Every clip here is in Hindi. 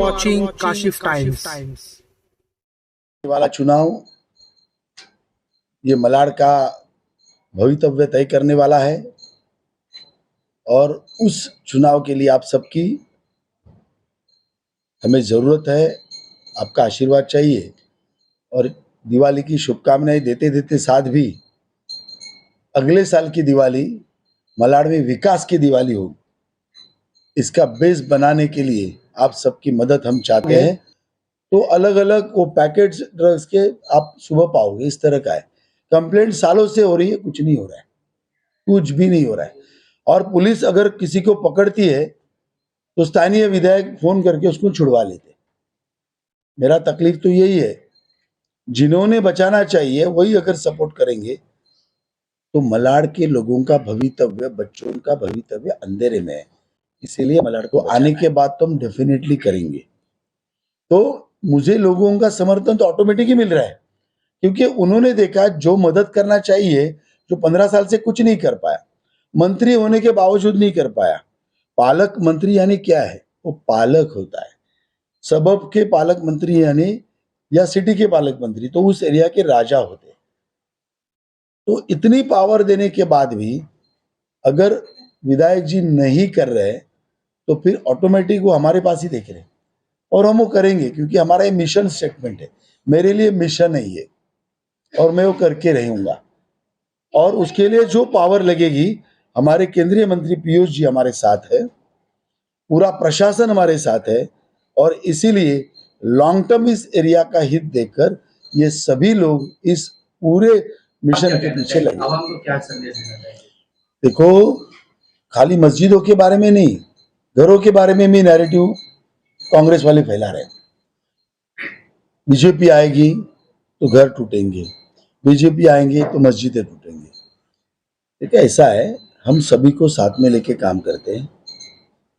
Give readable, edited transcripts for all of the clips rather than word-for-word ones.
watching Kashif Times. वाला चुनाव ये मलाड का भवितव्य तय करने वाला है और उस चुनाव के लिए आप सबकी हमें ज़रूरत है, आपका आशीर्वाद चाहिए। और दिवाली की शुभकामनाएं देते देते साथ भी अगले साल की दिवाली मलाड में विकास की दिवाली हो, इसका बेस बनाने के लिए आप सबकी मदद हम चाहते हैं। तो अलग अलग वो पैकेट्स ड्रग्स के आप सुबह पाओगे, इस तरह का है। कंप्लेंट सालों से हो रही है, कुछ नहीं हो रहा है, कुछ भी नहीं हो रहा है। और पुलिस अगर किसी को पकड़ती है तो स्थानीय विधायक फोन करके उसको छुड़वा लेते। मेरा तकलीफ तो यही है, जिन्होंने बचाना चाहिए वही अगर सपोर्ट करेंगे तो मलाड के लोगों का भवितव्य, बच्चों का भवितव्य अंधेरे में है। इसीलिए मलाड को आने के बाद तो हम डेफिनेटली करेंगे। तो मुझे लोगों का समर्थन तो ऑटोमेटिक ही मिल रहा है, क्योंकि उन्होंने देखा जो मदद करना चाहिए, जो 15 साल से कुछ नहीं कर पाया, मंत्री होने के बावजूद नहीं कर पाया। पालक मंत्री यानी क्या है? वो पालक होता है, सबब के पालक मंत्री यानी या सिटी के पालक मंत्री तो उस एरिया के राजा होते। तो इतनी पावर देने के बाद भी अगर विधायक जी नहीं कर रहे तो फिर ऑटोमेटिक वो हमारे पास ही देख रहे और हम वो करेंगे, क्योंकि हमारा ये मिशन स्टेटमेंट है। मेरे लिए मिशन है ये और मैं वो करके रहूंगा। और उसके लिए जो पावर लगेगी, हमारे केंद्रीय मंत्री पीयूष जी हमारे साथ है, पूरा प्रशासन हमारे साथ है और इसीलिए लॉन्ग टर्म इस एरिया का हित देखकर ये सभी लोग इस पूरे मिशन के पीछे लगे। आवाम को क्या संदेश देना चाहिए? देखो, खाली मस्जिदों के बारे में नहीं, घरों के बारे में भी नैरेटिव कांग्रेस वाले फैला रहे। बीजेपी आएगी तो घर टूटेंगे, बीजेपी आएंगे तो मस्जिदें टूटेंगे। देखिए, ऐसा है, हम सभी को साथ में लेके काम करते हैं,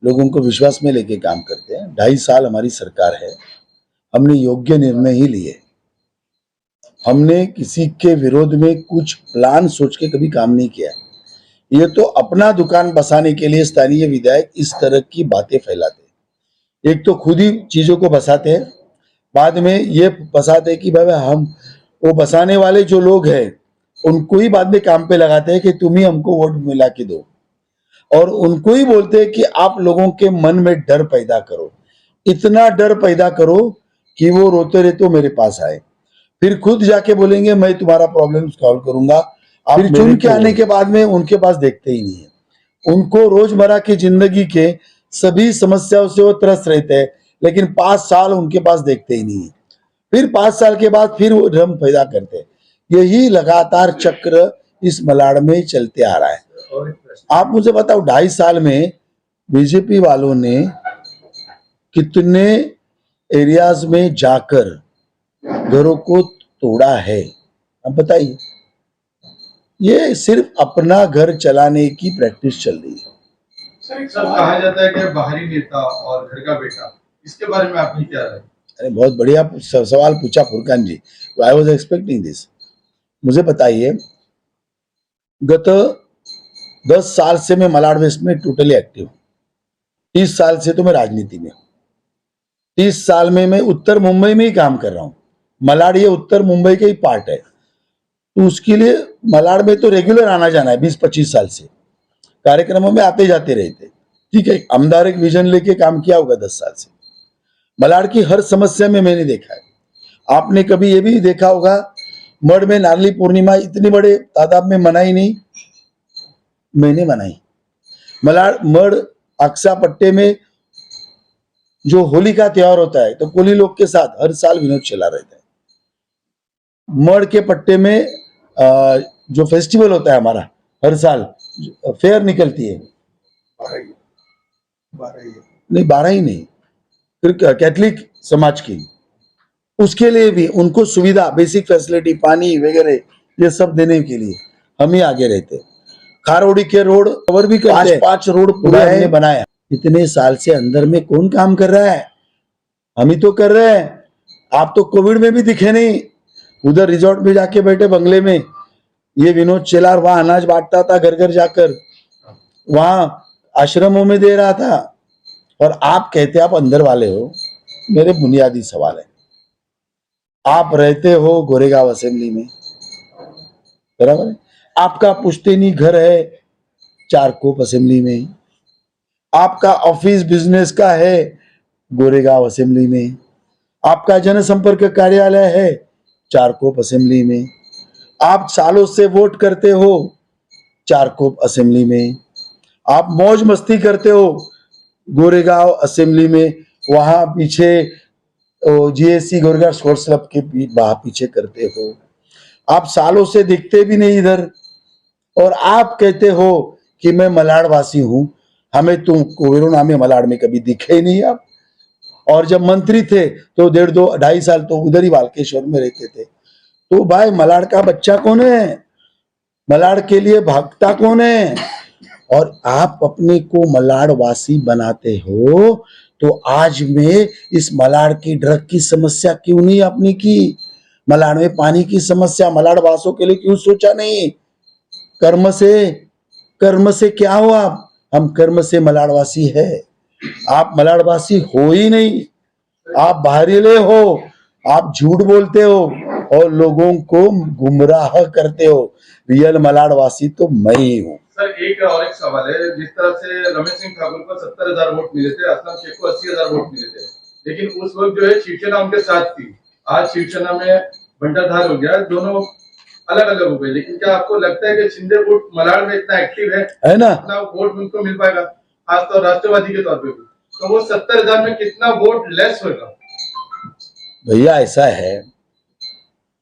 लोगों को विश्वास में लेके काम करते हैं। 2.5 साल हमारी सरकार है, हमने योग्य निर्णय ही लिए। हमने किसी के विरोध में कुछ प्लान सोच के कभी काम नहीं किया। ये तो अपना दुकान बसाने के लिए स्थानीय विधायक इस तरह की बातें फैलाते। एक तो खुद ही चीजों को बसाते हैं, बाद में ये बसाते कि भाई हम वो बसाने वाले जो लोग हैं उनको ही बाद में काम पे लगाते हैं कि तुम ही हमको वोट मिला के दो, और उनको ही बोलते हैं कि आप लोगों के मन में डर पैदा करो, इतना डर पैदा करो कि वो रोते रहते मेरे पास आए, फिर खुद जाके बोलेंगे मैं तुम्हारा प्रॉब्लम सॉल्व करूंगा। फिर चुन के आने के बाद में उनके पास देखते ही नहीं है। उनको रोजमर्रा की जिंदगी के सभी समस्याओं से वो त्रस्त रहते हैं, लेकिन 5 साल उनके पास देखते ही नहीं है। फिर 5 साल के बाद फिर वो ड्रम पैदा करते हैं। यही लगातार चक्र इस मलाड में चलते आ रहा है। आप मुझे बताओ, 2.5 साल में बीजेपी वालों ने कितने एरियाज में जाकर घरों को तोड़ा है, अब बताइए। ये सिर्फ अपना घर चलाने की प्रैक्टिस चल रही है। सर, कहा जाता है कि बाहरी नेता और घर का बेटा, इसके बारे में आपकी क्या राय? अरे बहुत बढ़िया सवाल पूछा फुरकान जी, आई वॉज एक्सपेक्टिंग दिस। मुझे बताइए, गत 10 साल से मैं मलाड वेस्ट में टोटली एक्टिव हूँ। 30 साल से तो मैं राजनीति में हूँ। 30 साल में मैं उत्तर मुंबई में ही काम कर रहा हूँ। मलाड ये उत्तर मुंबई का ही पार्ट है, तो उसके लिए मलाड में तो रेगुलर आना जाना है। 20-25 साल से कार्यक्रमों में आते जाते रहते। ठीक है, आमदार एक विजन लेके काम किया होगा 10 साल से। मलाड की हर समस्या में मैंने देखा है। आपने कभी ये भी देखा होगा, मड़ में नारली पूर्णिमा इतनी बड़े तादाद में मनाई नहीं, मैंने मनाई। मलाड मड़ अक्सा पट्टे में जो होली का त्योहार होता है तो कोली लोग के साथ हर साल विनोद चला रहता है। मड़ के पट्टे में जो फेस्टिवल होता है हमारा, हर साल फेयर निकलती है, 12 ही नहीं, फिर कैथलिक समाज की, उसके लिए भी उनको सुविधा, बेसिक फैसिलिटी, पानी वगैरह ये सब देने के लिए हम ही आगे रहते। खारोड़ी के रोड कवर भी करते हैं, 5 रोड पूरा हमने बनाया। इतने साल से अंदर में कौन काम कर रहा है? हम ही तो कर रहे हैं। आप तो कोविड में भी दिखे नहीं, उधर रिजॉर्ट में जाके बैठे बंगले में, ये विनोद चेलार वहां अनाज बांटता था घर घर जाकर, वहां आश्रमों में दे रहा था, और आप कहते आप अंदर वाले हो। मेरे बुनियादी सवाल है। आप रहते हो गोरेगांव असेंबली में, बराबर है? आपका पुश्तैनी घर है चारकोप असेंबली में, आपका ऑफिस बिजनेस का है गोरेगांव असेंबली में, आपका जनसंपर्क कार्यालय है चारकोप असेंबली में, आप सालों से वोट करते हो चारकोप असेंबली में, आप मौज मस्ती करते हो गोरेगांव असेंबली में, वहां पीछे जीएससी गोरेगांव स्पोर्ट्स क्लब के वहां पीछे करते हो। आप सालों से दिखते भी नहीं इधर, और आप कहते हो कि मैं मलाड़वासी हूं। हमें तुम कोरोना में मलाड़ में कभी दिखे ही नहीं आप। और जब मंत्री थे तो 1.5-2 साल तो उधर ही बालकेश्वर में रहते थे। तो भाई मलाड़ का बच्चा कौन है? मलाड़ के लिए भागता कौन है? और आप अपने को मलाड़वासी बनाते हो, तो आज में इस मलाड़ की ड्रग की समस्या क्यों नहीं आपने की? मलाड़ में पानी की समस्या मलाड़ वासों के लिए क्यों सोचा नहीं? कर्म से क्या हो आप? हम कर्म से मलाड़वासी है, आप मलाड़वासी हो ही नहीं। आप बाहरीले हो, आप झूठ बोलते हो और लोगों को गुमराह करते हो। रियल मलाड़वासी तो मैं ही हूँ। सर एक सवाल है। जिस तरह से रमेश सिंह ठाकुर को 70,000 वोट मिले थे, असलम शेख को 80,000 वोट मिले थे, लेकिन उस वक्त जो है शिवसेना उनके साथ थी। आज शिवसेना में बंटाधार हो गया, दोनों अलग अलग हो गए। लेकिन क्या आपको लगता है कि शिंदे वोट मलाड़ में इतना एक्टिव है ना? इतना वोट उनको मिल पाएगा, खासतौर राष्ट्रवादी के तौर पे भी? तो वो 70,000 में कितना वोट लेस होगा? भैया ऐसा है,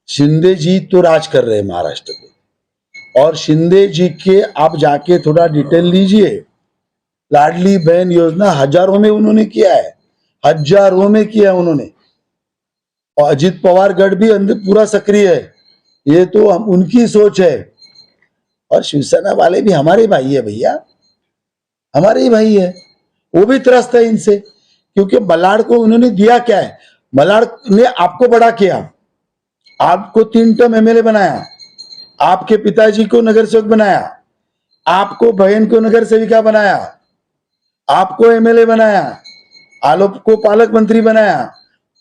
शिंदे जी तो राज कर रहे हैं महाराष्ट्र पे, और शिंदे जी के आप जाके थोड़ा डिटेल लीजिए। लाडली बहन योजना हजारों में उन्होंने किया है, हजारों में किया है उन्होंने। और अजित पवार गढ़ भी अंदर पूरा सक्रिय है। ये तो हम उनकी सोच है। और शिवसेना वाले भी हमारे भाई है भैया, हमारे ही भाई है। वो भी त्रस्त है इनसे, क्योंकि मलाड़ को उन्होंने दिया क्या है? मलाड़ ने आपको बड़ा किया, आपको 3 टर्म एमएलए बनाया, आपके पिताजी को नगर सेवक बनाया, आपको बहन को नगर सेविका बनाया, आपको एमएलए बनाया, आलोक को पालक मंत्री बनाया।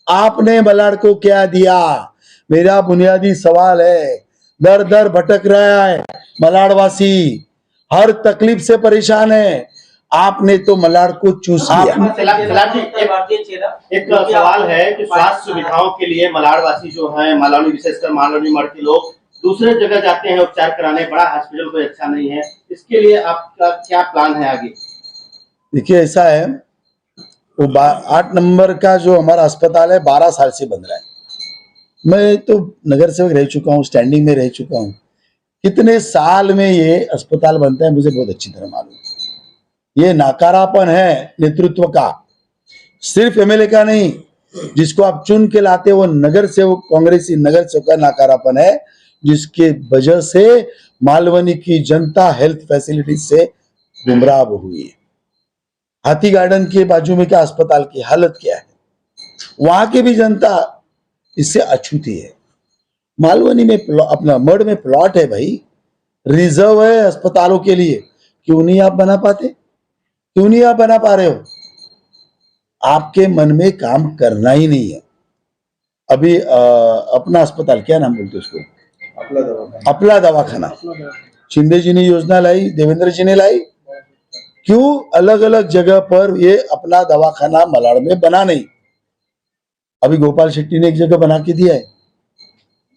आपने मलाड़ को क्या दिया? मेरा बुनियादी सवाल है। दर दर भटक रहा है मलाड़वासी, हर तकलीफ से परेशान है। आपने तो मलाड़ को चूस लिया। एक सवाल है कि स्वास्थ्य सुविधाओं के लिए मलाड़वासी जो है, मालौनी विशेषकर मालौनी मठ के लोग दूसरे जगह जाते हैं उपचार कराने, बड़ा हॉस्पिटल कोई अच्छा नहीं है। इसके लिए आपका क्या प्लान है आगे? देखिए ऐसा है, वो 8 नंबर का जो हमारा अस्पताल है 12 साल से बन रहा है। मैं तो नगर सेवक रह चुका हूँ, स्टैंडिंग में रह चुका हूँ। कितने साल में ये अस्पताल बनता है मुझे बहुत अच्छी तरह मालूम है। ये नाकारापन है नेतृत्व का, सिर्फ एमएलए का नहीं। जिसको आप चुन के लाते वो नगर सेवक, कांग्रेसी नगर सेवक का नाकारापन है, जिसके वजह से मालवनी की जनता हेल्थ फैसिलिटी से गुमराह हुई है। हाथी गार्डन के बाजू में क्या अस्पताल की हालत क्या है, वहां की भी जनता इससे अछूती है। मालवनी में अपना मड में प्लॉट है भाई, रिजर्व है अस्पतालों के लिए, क्यों नहीं आप बना पाते? क्यों नहीं आप बना पा रहे हो? आपके मन में काम करना ही नहीं है। अभी अपना अस्पताल, क्या नाम बोलते उसको, अपला दवाखाना शिंदे जी ने योजना लाई, देवेंद्र जी ने लाई। क्यों अलग अलग जगह पर ये अपना दवाखाना मलाड़ में बना नहीं? अभी गोपाल शेट्टी ने एक जगह बना के दिया है,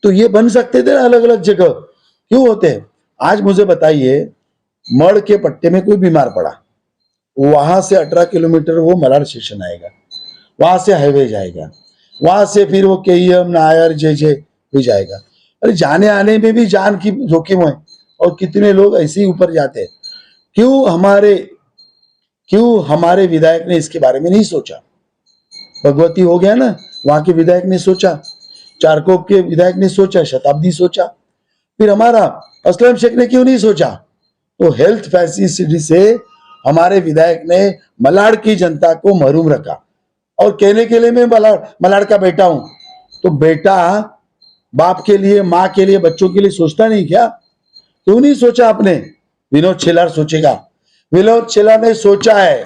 तो ये बन सकते थे ना अलग अलग जगह, क्यों होते हैं? आज मुझे बताइए, मड़ के पट्टे में कोई बीमार पड़ा, वहां से 18 किलोमीटर वो मलाड़ स्टेशन आएगा, वहां से हाईवे जाएगा, वहां से फिर वो केईएम नायर जे भी जाएगा। अरे जाने आने में भी जान की जोखिम है, और कितने लोग ऐसे ही ऊपर जाते हैं। क्यों हमारे विधायक ने इसके बारे में नहीं सोचा? भगवती हो गया ना, वहां के विधायक ने सोचा, चारकोप के विधायक ने सोचा, शताब्दी सोचा, फिर हमारा असलम शेख ने क्यों नहीं सोचा? तो हेल्थ फैसिलिटी से हमारे विधायक ने मलाड़ की जनता को महरूम रखा। और कहने के लिए मैं मलाड़ का बेटा हूं, तो बेटा बाप के लिए, माँ के लिए, बच्चों के लिए सोचता नहीं क्या? क्यों नहीं सोचा आपने? विनोद छेलार सोचेगा। विनोद छेलार ने सोचा है,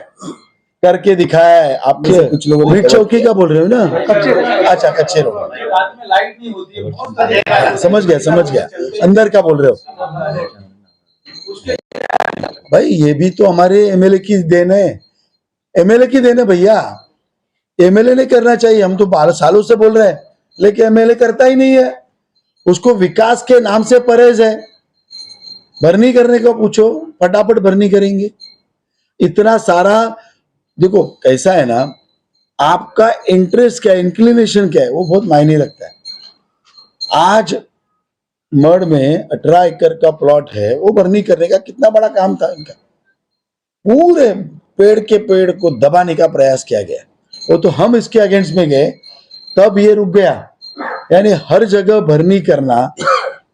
करके दिखाया है आपने से कुछ लोगों ने। ब्रिज चौकी का बोल रहे हो ना? अच्छा, कच्चे रोड। रात में लाइट नहीं होती है, बहुत समझ गया, अंदर का बोल रहे हो भाई। ये भी तो हमारे एमएलए की देन है, एमएलए की देन है भैया। एमएलए ने करना चाहिए, हम तो 12 सालों से बोल रहे हैं, लेकिन एमएलए करता ही नहीं है। उसको विकास के नाम से परहेज है। भरनी करने का पूछो, फटाफट भरनी करेंगे। इतना सारा देखो कैसा है ना, आपका इंटरेस्ट क्या है, इंक्लिनेशन क्या है, वो बहुत मायने रखता है। आज मड़ में 18 एकड़ का प्लॉट है, वो भरनी करने का कितना बड़ा काम था इनका। पूरे पेड़ के पेड़ को दबाने का प्रयास किया गया, वो तो हम इसके अगेंस्ट में गए, तब ये रुक गया। यानी हर जगह भरनी करना,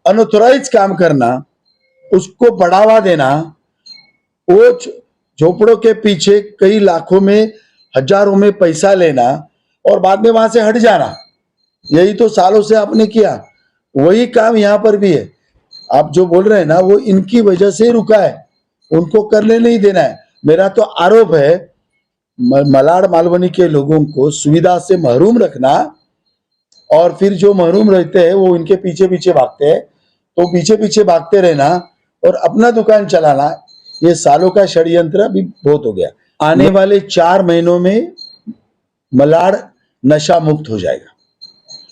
अनऑथोराइज काम करना, उसको बढ़ावा देना, वो झोपड़ों के पीछे कई लाखों में हजारों में पैसा लेना और बाद में वहां से हट जाना, यही तो सालों से आपने किया। वही काम यहाँ पर भी है। आप जो बोल रहे हैं ना, वो इनकी वजह से रुका है, उनको करने नहीं देना है। मेरा तो आरोप है मलाड मालवनी के लोगों को सुविधा से महरूम रखना, और फिर जो महरूम रहते हैं वो इनके पीछे पीछे भागते हैं, तो पीछे पीछे भागते रहना और अपना दुकान चलाना, ये सालों का षड्यंत्र भी बहुत हो गया। आने वाले 4 महीनों में मलाड नशा मुक्त हो जाएगा।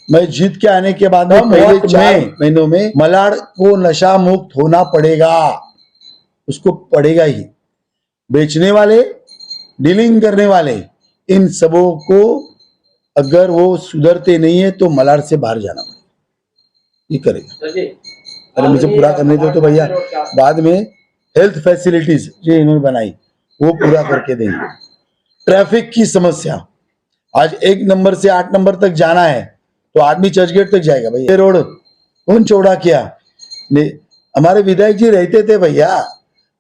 मैं जीत के आने के बाद में पहले 4 महीनों में मलाड को नशा मुक्त होना पड़ेगा, उसको पड़ेगा ही। बेचने वाले, डीलिंग करने वाले, इन सबों को अगर वो सुधरते नहीं है तो मलाड से बाहर जाना पड़ेगा। ये करेगा। अरे मुझे पूरा करने दो तो भैया, बाद में हेल्थ फैसिलिटीज जो इन्होंने बनाई वो पूरा करके देंगे। ट्रैफिक की समस्या, आज 1 नंबर से 8 नंबर तक जाना है तो आदमी चर्चगेट तक जाएगा भैया। ये रोड कौन चौड़ा किया? हमारे विधायक जी रहते थे भैया,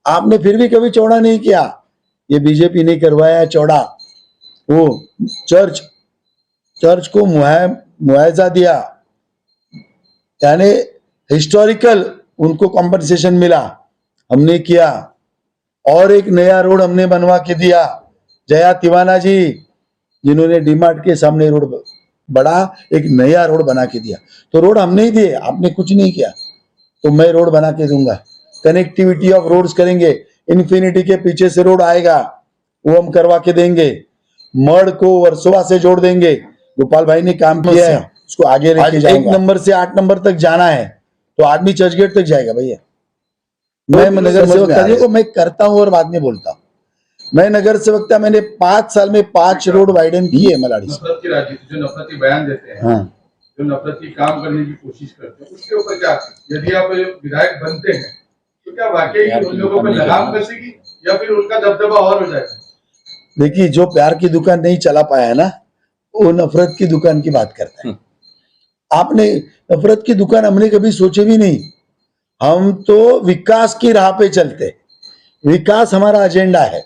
आपने फिर भी कभी चौड़ा नहीं किया। ये बीजेपी ने करवाया चौड़ा। वो चर्च को मुआवजा दिया, यानी हिस्टोरिकल उनको कॉम्पनसेशन मिला, हमने किया। और एक नया रोड हमने बनवा के दिया। जया तिवाना जी जिन्होंने डीमार्ट के सामने रोड बड़ा एक नया रोड बना के दिया। तो रोड हमने ही दिए, आपने कुछ नहीं किया, तो मैं रोड बना के दूंगा। कनेक्टिविटी ऑफ रोड्स करेंगे, इन्फिनिटी के पीछे से रोड आएगा, वो हम करवा के देंगे। मड़ को वर्सोवा से जोड़ देंगे, गोपाल भाई ने काम किया है, उसको आगे लेके जाएंगे। 1 नंबर से 8 नंबर तक जाना है तो आदमी चर्चगेट तक जाएगा भैया। मैं नगर सेवक कार्यों को मैं करता हूँ और बाद में बोलता हूँ। मैं नगर सेवक था, मैंने 5 साल में 5 रोड वाइडन किए मलाडी से। नफरत की राजनीति, जो नफरती बयान देते हैं, हाँ, जो नफरती काम करने की कोशिश करते हैं, उसके ऊपर क्या, यदि आप विधायक बनते हैं तो क्या वाकई उन लोगों पर लगाम कसेगी या फिर उनका दबदबा और हो जाएगा? देखिए, जो प्यार की दुकान नहीं चला पाया है ना, वो नफरत की दुकान की बात करता है। आपने नफरत की दुकान हमने कभी सोचे भी नहीं। हम तो विकास की राह पे चलते, विकास हमारा एजेंडा है।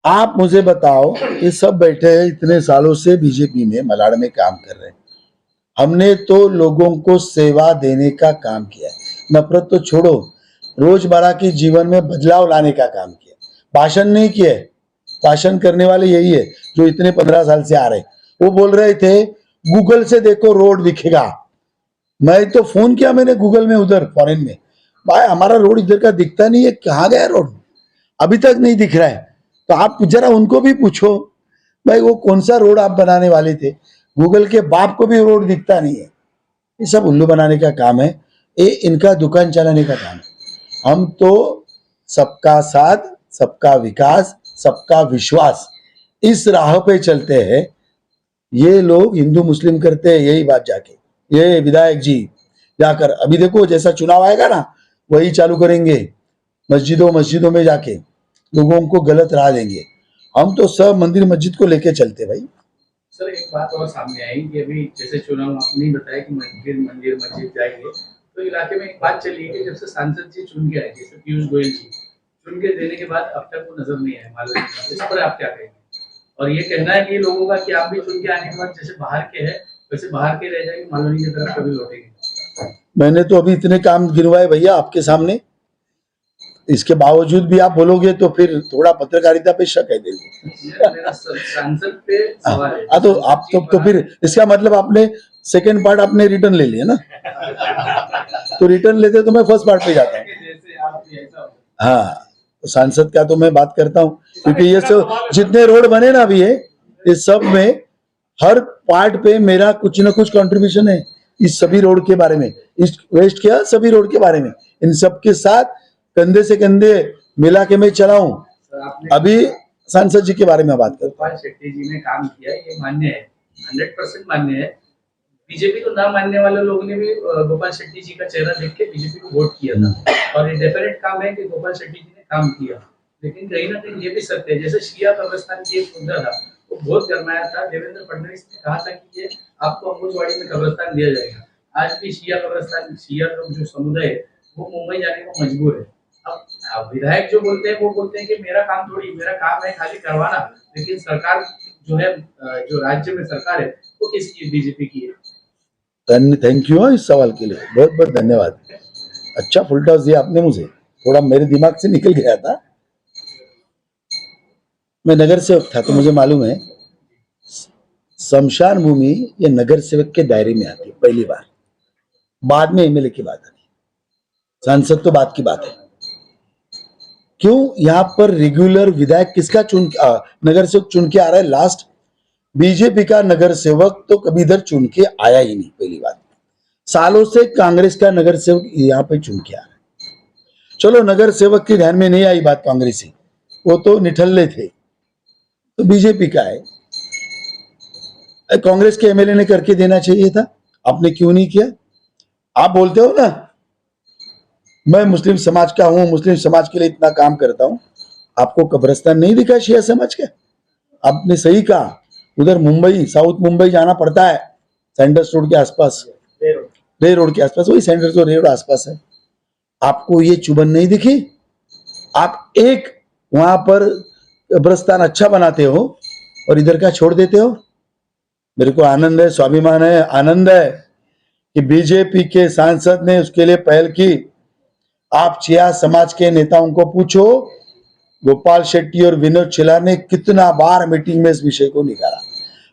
आप मुझे बताओ, ये सब बैठे हैं इतने सालों से बीजेपी में मलाड में काम कर रहे हैं, हमने तो लोगों को सेवा देने का काम किया है। नफरत तो छोड़ो, रोजमर्रा की जीवन में बदलाव लाने का काम किया, भाषण नहीं किया। भाषण करने वाले यही है जो इतने 15 साल से आ रहे। वो बोल रहे थे गूगल से देखो रोड दिखेगा। मैं तो फोन किया मैंने गूगल में, उधर फॉरेन में, भाई हमारा रोड इधर का दिखता नहीं है, कहाँ गया रोड? अभी तक नहीं दिख रहा है। तो आप जरा उनको भी पूछो भाई वो कौन सा रोड आप बनाने वाले थे? गूगल के बाप को भी रोड दिखता नहीं है। ये सब उल्लू बनाने का काम है, ये इनका दुकान चलाने का काम है। हम तो सबका साथ, सबका विकास, सबका विश्वास, इस राह पे चलते हैं। ये लोग हिंदू मुस्लिम करते हैं यही बात जाके, ये विधायक जी जाकर, अभी देखो जैसा चुनाव आएगा ना वही चालू करेंगे, मस्जिदों में जाके लोगों को गलत राह देंगे। हम तो सब मंदिर मस्जिद को लेके चलते भाई। सर एक बात और सामने आई कि अभी जैसे चुनाव आपने बताया कि मंदिर मस्जिद जाएंगे, तो इलाके में एक बात चली है कि जब से सांसद जी चुन के आए, जैसे पीयूष गोयल जी चुन के देने के बाद अब तक वो नजर नहीं आए मालूम, इस पर आप क्या कहेंगे? और ये कहना है कि लोगों का कि आप भी चुन के आने के बाद जैसे बाहर के हैं वैसे बाहर के रह जाएंगे, मालूनी की तरफ कभी लौटेंगे। मैंने तो अभी इतने काम गिनवाए भैया आपके सामने। इसके बावजूद भी आप बोलोगे तो फिर थोड़ा पत्रकारिता पे शक है देखो। मेरा सांसद पे सवाल है। हाँ, तो आप तो फिर इसका मतलब आपने सेकंड पार्ट आपने रिटर्न ले लिया ना, तो रिटर्न लेते तो मैं फर्स्ट पार्ट पे जाता हूँ। जैसे आप भी ऐसा हाँ, तो सांसद का तो मैं बात करता हूँ, क्योंकि ये सब जितने रोड बने ना अभी है, इस सब में हर पार्ट पे मेरा कुछ ना कुछ कंट्रीब्यूशन है। इस सभी रोड के बारे में, ईस्ट वेस्ट क्या सभी रोड के बारे में, इन सब के साथ कंधे से कंधे मिला के मैं चला हूँ। सर, आपने अभी सांसद जी के बारे में बात करता गोपाल शेट्टी जी ने काम किया, ये मान्य है, 100% मान्य है। बीजेपी को ना मानने वाले लोगों ने भी गोपाल शेट्टी जी का चेहरा देख के बीजेपी को वोट किया था, और ये डेफिनेट काम है कि गोपाल शेट्टी जी ने काम किया। लेकिन कहीं ना कहीं ये भी सत्य है, जैसे शिया कब्रिस्तान की एक मुद्दा था, वो बहुत गरमाया था। देवेंद्र फडणवीस ने कहा था कि ये आपको अम्बुजवाड़ी में कब्रिस्तान दिया जाएगा। आज भी शिया कब्रिस्तान, शिया लोग जो समुदाय है वो मुंबई जाने को मजबूर है। अब विधायक जो बोलते हैं वो बोलते हैं कि मेरा काम है खाली करवाना, लेकिन सरकार जो है, जो राज्य में सरकार है वो किसकी, बीजेपी की है। थैंक यू इस सवाल के लिए, बहुत बहुत धन्यवाद। अच्छा फुल टॉस दिया आपने मुझे, थोड़ा मेरे दिमाग से निकल गया था। मैं नगर सेवक था तो मुझे मालूम है शमशान भूमि ये नगर सेवक के दायरे में आती है पहली बार, बाद में एमएलए की बात आती है, सांसद तो बात की बात है। क्यों यहाँ पर रेगुलर विधायक किसका नगर सेवक चुन के आ रहा है? लास्ट बीजेपी का नगर सेवक तो कभी इधर चुन के आया ही नहीं। पहली बात, सालों से कांग्रेस का नगर सेवक यहाँ पे चुन के आ रहा है। चलो नगर सेवक के ध्यान में नहीं आई बात कांग्रेसी, वो तो निठल्ले थे, तो बीजेपी का है। कांग्रेस के एमएलए ने करके देना चाहिए था, आपने क्यों नहीं किया? आप बोलते हो ना मैं मुस्लिम समाज का हूं, मुस्लिम समाज के लिए इतना काम करता हूं, आपको कब्रिस्तान नहीं दिखा शिया समाज का? आपने सही कहा, उधर मुंबई, साउथ मुंबई जाना पड़ता है, सेंडर्स रोड के आसपास, रे रोड के आसपास, वही सेंडर्स रे रोड आसपास है। आपको ये चुभन नहीं दिखी? आप एक वहां पर कब्रिस्तान अच्छा बनाते हो और इधर का छोड़ देते हो। मेरे को आनंद है, स्वाभिमान है, आनंद है कि बीजेपी के सांसद ने उसके लिए पहल की। आप चिया समाज के नेताओं को पूछो, गोपाल शेट्टी और विनोद चिला ने कितना बार मीटिंग में इस विषय को निकाला,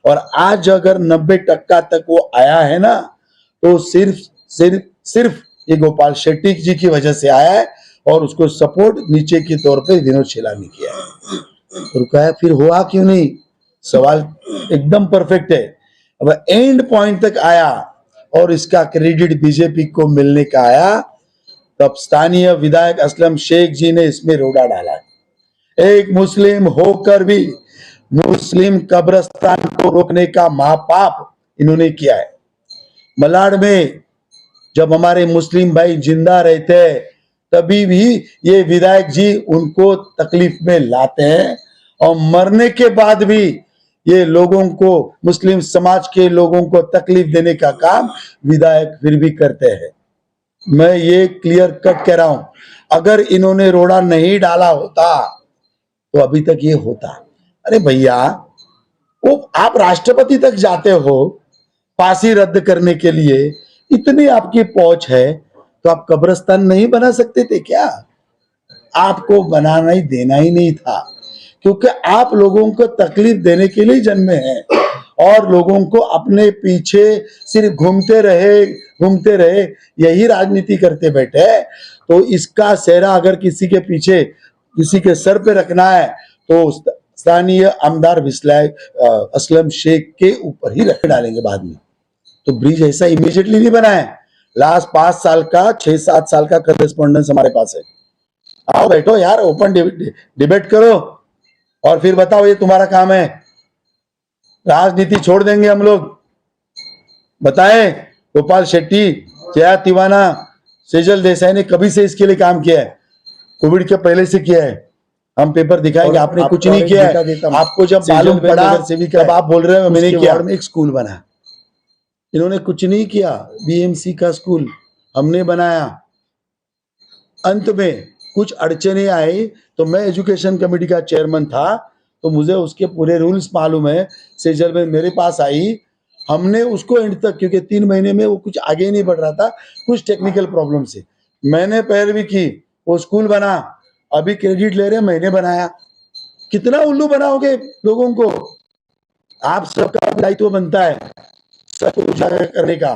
और आज अगर 90% तक वो आया है ना, तो सिर्फ ये गोपाल शेट्टी जी की वजह से आया है, और उसको सपोर्ट नीचे के तौर पे विनोद चिला ने किया है। रुका है, फिर हुआ क्यों नहीं? सवाल एकदम परफेक्ट है। अब एंड पॉइंट तक आया और इसका क्रेडिट बीजेपी को मिलने का आया, तब स्थानीय विधायक असलम शेख जी ने इसमें रोड़ा डाला। एक मुस्लिम होकर भी मुस्लिम कब्रिस्तान को रोकने का महापाप इन्होंने किया है। मलाड में जब हमारे मुस्लिम भाई जिंदा रहते तभी भी ये विधायक जी उनको तकलीफ में लाते हैं, और मरने के बाद भी ये लोगों को, मुस्लिम समाज के लोगों को तकलीफ देने का काम विधायक फिर भी करते हैं। मैं ये क्लियर कट कह रहा हूं, अगर इन्होंने रोड़ा नहीं डाला होता तो अभी तक ये होता। अरे भैया, वो आप राष्ट्रपति तक जाते हो फांसी रद्द करने के लिए, इतनी आपकी पहुंच है, तो आप कब्रिस्तान नहीं बना सकते थे क्या? आपको बनाना ही देना ही नहीं था, क्योंकि आप लोगों को तकलीफ देने के लिए जन्मे हैं, और लोगों को अपने पीछे सिर्फ घूमते रहे यही राजनीति करते बैठे। तो इसका सेहरा अगर किसी के पीछे, किसी के सर पे रखना है, तो स्थानीय आमदार असलम शेख के ऊपर ही रख डालेंगे बाद में। तो ब्रिज ऐसा इमीडिएटली नहीं बना है। लास्ट 5 साल का, 6-7 साल का करस्पॉन्डेंस हमारे पास है। आओ बैठो यार, ओपन डिबेट करो और फिर बताओ ये तुम्हारा काम है। राजनीति छोड़ देंगे हम लोग। बताएं, गोपाल शेट्टी, जया तिवाना, सेजल देसाई ने कभी से इसके लिए काम किया है? कोविड के पहले से किया है। हम पेपर दिखाएंगे, आपने कुछ नहीं किया है। आपको जब मालूम पड़ा तब आप बोल रहे हो मैंने किया। में एक स्कूल बना, इन्होंने कुछ नहीं किया। बीएमसी का स्कूल हमने बनाया। अंत में कुछ अड़चने आई तो मैं एजुकेशन कमेटी का चेयरमैन था, तो मुझे उसके पूरे रूल्स मालूम है। सेजल में मेरे पास आई, हमने उसको एंड तक, क्योंकि 3 महीने में वो कुछ आगे नहीं बढ़ रहा था, कुछ टेक्निकल प्रॉब्लम से मैंने पैरवी की, वो स्कूल बना। अभी क्रेडिट ले रहे हैं, मैंने बनाया। कितना उल्लू बनाओगे लोगों को? आप सबका दायित्व बनता है सच को उजागर करने का।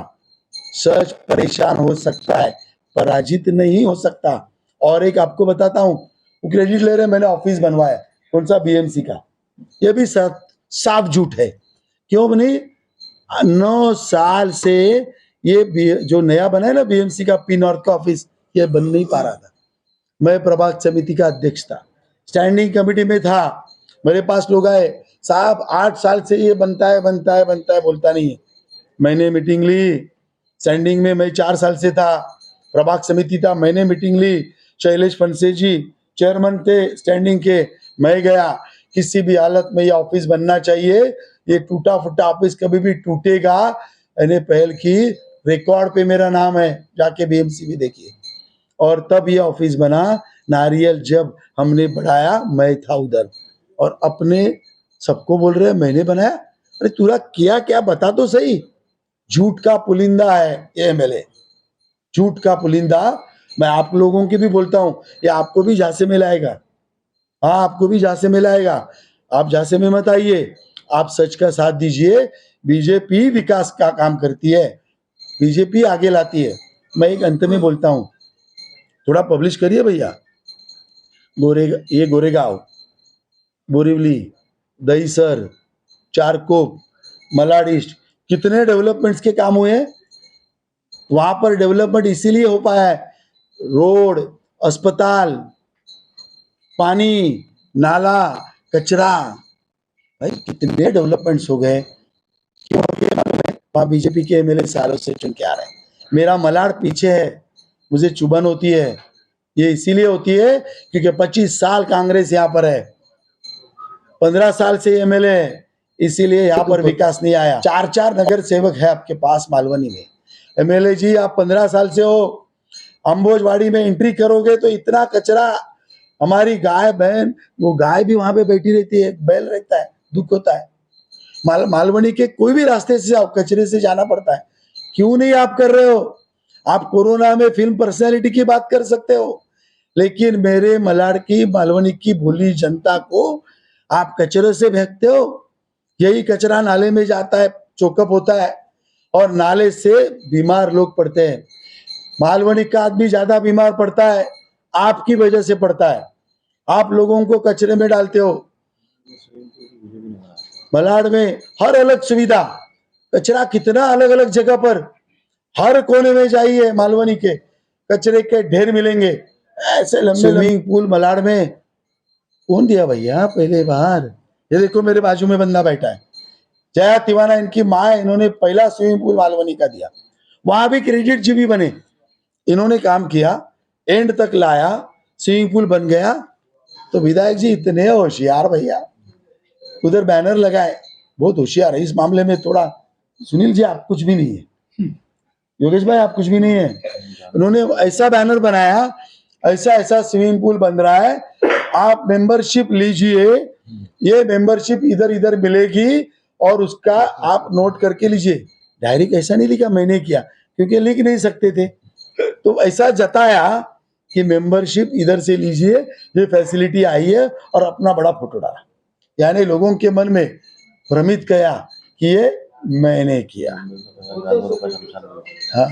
सच परेशान हो सकता है, पराजित नहीं हो सकता। और एक आपको बताता हूं, वो क्रेडिट ले रहे हैं, मैंने ऑफिस बनवाया, कौन सा, बीएमसी का। ये भी साफ झूठ है। क्यों बनी? 9 साल से ये जो नया बना है ना बीएमसी का पी नॉर्थ का ऑफिस, ये बन नहीं पा रहा था। मैं प्रभाग समिति का अध्यक्ष था, स्टैंडिंग कमेटी में था। मेरे पास लोग आए, साहब 8 साल से ये बनता है बोलता नहीं है। मैंने मीटिंग ली स्टैंडिंग में, मैं 4 साल से था, प्रभाग समिति था, मैंने मीटिंग ली। शैलेश फनसे जी चेयरमैन थे स्टैंडिंग के, मैं गया, किसी भी हालत में ये ऑफिस बनना चाहिए, ये टूटा फूटा ऑफिस कभी भी टूटेगा, मैंने पहल की, रिकॉर्ड पे मेरा नाम है, जाके बीएमसी भी देखिए। और तब ये ऑफिस बना। नारियल जब हमने बढ़ाया, मैं था उधर, और अपने सबको बोल रहे हैं मैंने बनाया। अरे तूरा किया क्या, बता तो सही। झूठ का पुलिंदा है ये एमएलए, झूठ का पुलिंदा। मैं आप लोगों की भी बोलता हूं, ये आपको भी झांसे में लाएगा। हाँ, आपको भी झांसे में लाएगा। आप झांसे में मत आइए, आप सच का साथ दीजिए। बीजेपी विकास का काम करती है, बीजेपी आगे लाती है। मैं एक अंत में बोलता हूं, थोड़ा पब्लिश करिए भैया। गोरेगांव, बोरीवली, दहीसर, चारकोप, मलाड ईस्ट, कितने डेवलपमेंट्स के काम हुए हैं। वहां पर डेवलपमेंट इसीलिए हो पाया है, रोड, अस्पताल, पानी, नाला, कचरा, भाई कितने डेवलपमेंट्स हो गए। क्यों हो गए मालूम है? वहां बीजेपी के एमएलए सालों से चुन के आ रहे हैं। मेरा मलाड पीछे है, मुझे चुभन होती है। ये इसीलिए होती है क्योंकि 25 साल कांग्रेस यहाँ पर है, 15 साल से एमएलए है, इसीलिए यहाँ पर विकास नहीं आया। 4 नगर सेवक है आपके पास मालवनी में। एमएलए जी आप 15 साल से हो, अंबोजवाड़ी में एंट्री करोगे तो इतना कचरा, हमारी गाय बहन, वो गाय भी वहां पे बैठी रहती है, बैल रहता है, दुख होता है। मालवनी के कोई भी रास्ते से जाओ, कचरे से जाना पड़ता है। क्यों नहीं आप कर रहे हो? आप कोरोना में फिल्म पर्सनैलिटी की बात कर सकते हो, लेकिन मेरे मलाड की, मालवनी की भोली जनता को आप कचरे से फेंकते हो। यही कचरा नाले में जाता है, चोकअप होता है, और नाले से बीमार लोग पड़ते हैं। मालवनी का आदमी ज्यादा बीमार पड़ता है, आपकी वजह से पड़ता है। आप लोगों को कचरे में डालते हो। मलाड में हर अलग सुविधा, कचरा कितना अलग अलग जगह पर, हर कोने में जाइए मालवनी के कचरे के ढेर मिलेंगे। ऐसे लंबे स्विमिंग पूल मलाड में कौन दिया भैया पहले बार? ये देखो मेरे बाजू में बंदा बैठा है, जया तिवाना, इनकी माँ है, इन्होंने पहला स्विमिंग पूल मालवनी का दिया। वहां भी क्रेडिट जीबी बने, इन्होंने काम किया, एंड तक लाया, स्विमिंग पूल बन गया। तो विधायक जी इतने होशियार भैया, उधर बैनर लगाए, बहुत होशियार है इस मामले में। थोड़ा सुनील जी आप कुछ भी नहीं है, योगेश भाई आप कुछ भी नहीं है। उन्होंने ऐसा बैनर बनाया, ऐसा ऐसा स्विमिंग पूल बन रहा है, आप मेंबरशिप लीजिए, ये मेंबरशिप इधर इधर मिलेगी, और उसका आप नोट करके लीजिए। डायरेक्ट ऐसा नहीं लिखा मैंने किया, क्योंकि लिख नहीं सकते थे, तो ऐसा जताया कि मेंबरशिप इधर से लीजिए, ये फैसिलिटी आई है, और अपना बड़ा फोटो डाला। यानी लोगों के मन में भ्रमित किया कि ये मैंने किया। हाँ,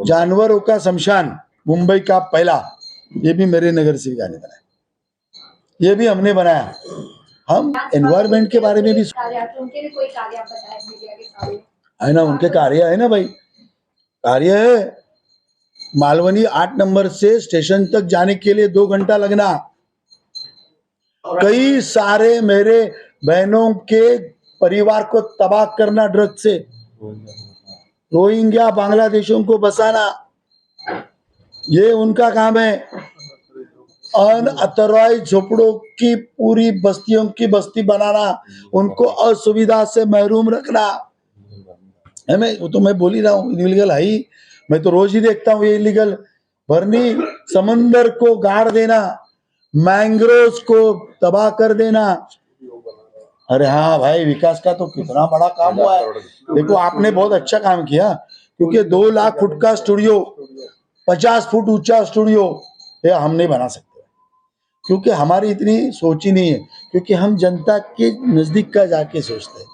जानवरों का शमशान मुंबई का पहला, ये भी मेरे नगर सेविका ने बनाया, ये भी हमने बनाया। हम एनवायरमेंट के बारे में भी है ना, उनके कार्य है ना भाई, कार्य है। मालवनी 8 नंबर से स्टेशन तक जाने के लिए 2 घंटा लगना। कई सारे मेरे बहनों के परिवार को तबाह करना ड्रग से, रोहिंग्या बांग्लादेशों को बसाना, ये उनका काम है। अनअथराइज्ड झोपड़ों की पूरी बस्तियों की बस्ती बनाना, उनको असुविधा से महरूम रखना है। मैं वो तो मैं बोल ही रहा हूँ, इलीगल है ही, मैं तो रोज ही देखता हूँ ये इलीगल। भरनी समंदर को गाड़ देना, मैंग्रोव्स को तबाह कर देना। अरे हाँ भाई, विकास का तो कितना बड़ा काम हुआ है। देखो आपने बहुत अच्छा काम किया, क्योंकि 2 लाख फुट का स्टूडियो 50 फुट ऊंचा स्टूडियो ये हम नहीं बना सकते, क्योंकि हमारी इतनी सोच ही नहीं है, क्योंकि हम जनता के नजदीक का जाके सोचते हैं।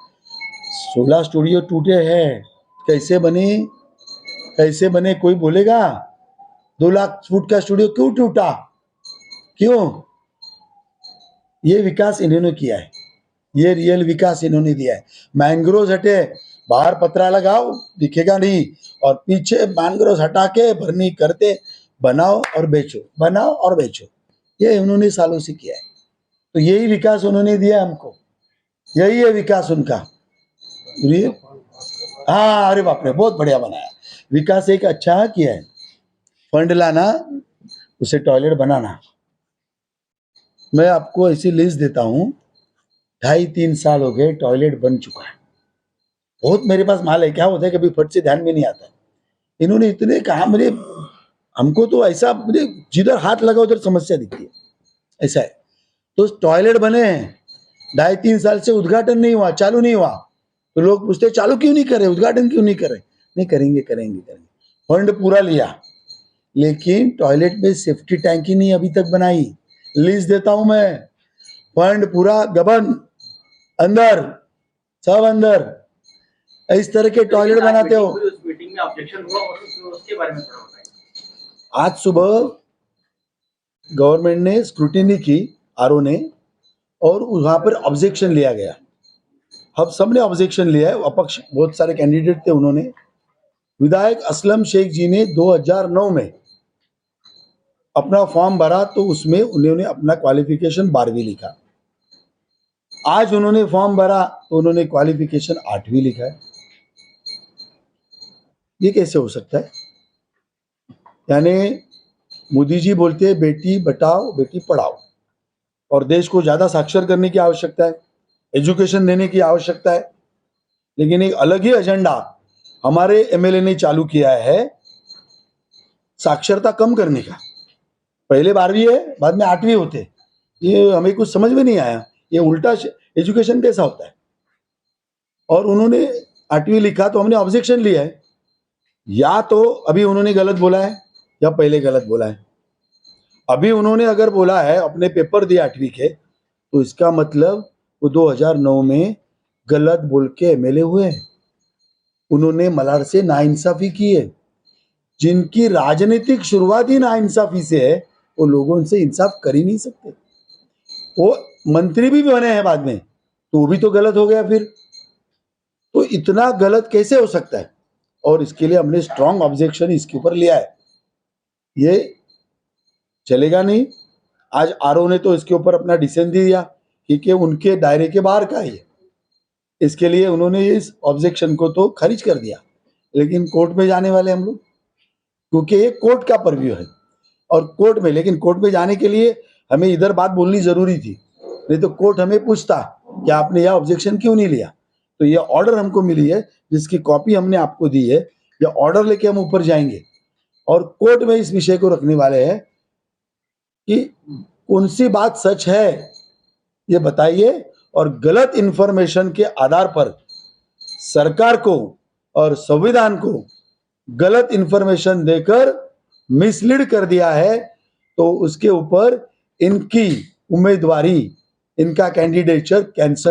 16 स्टूडियो टूटे हैं, कैसे बने कोई बोलेगा? 2 लाख फुट का स्टूडियो क्यों टूटा? क्यों? ये विकास इन्होंने किया है, ये रियल विकास इन्होंने दिया है। मैंग्रोव हटे, बाहर पतरा लगाओ दिखेगा नहीं, और पीछे मैंग्रोव हटा के भरनी करते, बनाओ और बेचो, ये उन्होंने सालों से किया है। तो यही विकास उन्होंने दिया हमको, यही है विकास उनका। हाँ, अरे बाप रे, बहुत बढ़िया बनाया विकास। एक अच्छा किया है, फंड लाना, उसे टॉयलेट बनाना। मैं आपको ऐसी लिस्ट देता हूँ, 2.5-3 साल हो गए, टॉयलेट बन चुका है। बहुत मेरे पास माल है, क्या होता है कभी फट से ध्यान में नहीं आता। इन्होंने इतने कहा, मेरे हमको तो ऐसा, मुझे जिधर हाथ लगा उधर समस्या दिखती है, ऐसा है। तो टॉयलेट बने हैं, 2.5-3 साल से उद्घाटन नहीं हुआ, चालू नहीं हुआ। तो लोग पूछते चालू क्यों नहीं करे, उद्घाटन क्यों नहीं करे? नहीं करेंगे। फंड पूरा लिया, लेकिन टॉयलेट में सेफ्टी टैंक ही नहीं अभी तक बनाई। लिस्ट देता हूं मैं, फंड पूरा गबन, अंदर, सब अंदर, इस तरह के टॉयलेट बनाते हो। उस मीटिंग में ऑब्जेक्शन हुआ और उसके बारे में थोड़ा बताइए। आज सुबह गवर्नमेंट ने स्क्रूटिनी की, आरओ ने, और वहां पर ऑब्जेक्शन लिया गया। हम सबने ऑब्जेक्शन लिया है, अपक्ष बहुत सारे कैंडिडेट थे। उन्होंने, विधायक असलम शेख जी ने 2009 में अपना फॉर्म भरा, तो उसमें उन्होंने अपना क्वालिफिकेशन 12वीं लिखा। आज उन्होंने फॉर्म भरा तो उन्होंने क्वालिफिकेशन 8वीं लिखा है। ये कैसे हो सकता है? यानी मोदी जी बोलते हैं बेटी बचाओ बेटी पढ़ाओ, और देश को ज्यादा साक्षर करने की आवश्यकता है, एजुकेशन देने की आवश्यकता है, लेकिन एक अलग ही एजेंडा हमारे एमएलए ने चालू किया है, साक्षरता कम करने का। पहले 12वीं है, बाद में 8वीं होते, ये हमें कुछ समझ में नहीं आया, ये उल्टा एजुकेशन कैसा होता है। और उन्होंने 8वीं लिखा तो हमने ऑब्जेक्शन लिया है, या तो अभी उन्होंने गलत बोला है या पहले गलत बोला है। अभी उन्होंने अगर बोला है, अपने पेपर दिए 8वीं के, तो इसका मतलब वो 2009 में गलत बोल के एमएलए हुए। उन्होंने मलाड से नाइंसाफी की है। जिनकी राजनीतिक शुरुआत ही नाइंसाफी से है, वो लोगों से इंसाफ कर ही नहीं सकते। वो मंत्री भी बने हैं बाद में, तो वो भी तो गलत हो गया फिर। तो इतना गलत कैसे हो सकता है? और इसके लिए हमने स्ट्रॉन्ग ऑब्जेक्शन इसके ऊपर लिया है, ये चलेगा नहीं। आज आरओ ने तो इसके ऊपर अपना डिसीजन दिया, क्योंकि उनके दायरे के बाहर का है। इसके लिए उन्होंने इस ऑब्जेक्शन को तो खारिज कर दिया, लेकिन कोर्ट में जाने वाले हम लोग, क्योंकि ये कोर्ट का परव्यू है। और कोर्ट में, लेकिन कोर्ट में जाने के लिए हमें इधर बात बोलनी जरूरी थी, नहीं तो कोर्ट हमें पूछता कि आपने यह ऑब्जेक्शन क्यों नहीं लिया। तो ये ऑर्डर हमको मिली है, जिसकी कॉपी हमने आपको दी है। यह ऑर्डर लेके हम ऊपर जाएंगे और कोर्ट में इस विषय को रखने वाले हैं कि कौन सी बात सच है ये बताइए, और गलत इंफॉर्मेशन के आधार पर सरकार को और संविधान को गलत इंफॉर्मेशन देकर मिसलीड कर दिया है, तो उसके ऊपर इनकी उम्मीदवारी, इनका कैंडिडेचर कैंसिल